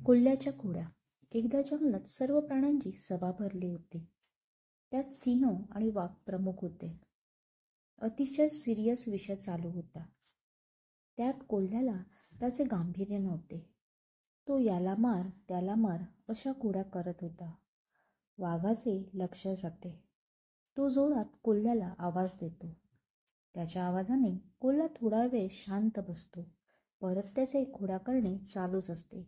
कोल्ह्याच्या खोड्या. एकदा जंगलात सर्व प्राण्यांची सभा भरली होती. त्यात सिंह आणि वाघ प्रमुख होते. अतिशय सिरियस विषय चालू होता. त्यात कोल्ह्याला त्याचे गांभीर्य नव्हते. तो याला मार त्याला मार अशा खोड्या करत होता. वाघाचे लक्ष जाते. तो जोरात कोल्ह्याला आवाज देतो. त्याच्या आवाजाने कोल्हा थोडा वेळ शांत बसतो. परत त्याचे खोड्या करणे चालूच असते.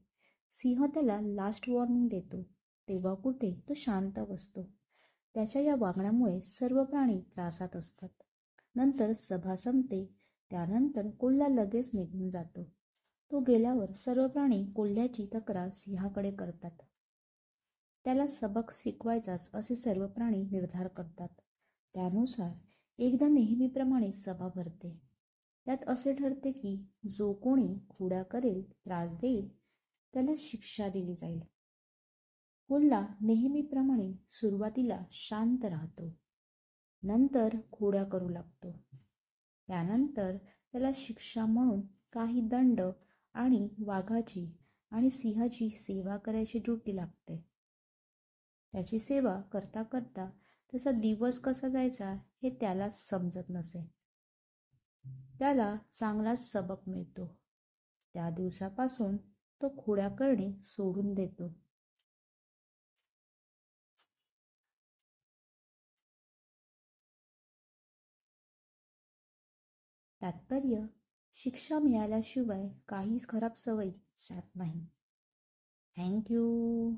सिंह त्याला लास्ट वॉर्निंग देतो, तेव्हा कुठे तो शांत बसतो. त्याच्या या वागण्यामुळे सर्व प्राणी त्रासात असतात. नंतर सभा संपते. त्यानंतर कोल्हा लगेच निघून जातो. तो गेल्यावर सर्व प्राणी कोल्ह्याची तक्रार सिंहाकडे करतात. त्याला सबक शिकवायचाच असे सर्व प्राणी निर्धार करतात. त्यानुसार एकदा नेहमीप्रमाणे सभा भरते. त्यात असे ठरते की जो कोणी खोड्या करेल, त्रास देईल, त्याला शिक्षा दिली जाईल. कोल्हा नेहमीप्रमाणे सुरुवातीला शांत राहतो, नंतर खोड्या करू लागतो. त्यानंतर त्याला शिक्षा म्हणून काही दंड आणि वाघाची आणि सिंहाची सेवा करायची ड्युटी लागते. त्याची सेवा करता करता त्याचा दिवस कसा जायचा हे त्याला समजत नसे. त्याला चांगलाच सबक मिळतो. त्या दिवसापासून तो खोड्या करणे सोडून देतो. तात्पर्य: शिक्षा मिळाल्याशिवाय काहीच खराब सवयी जात नाही. थँक्यू.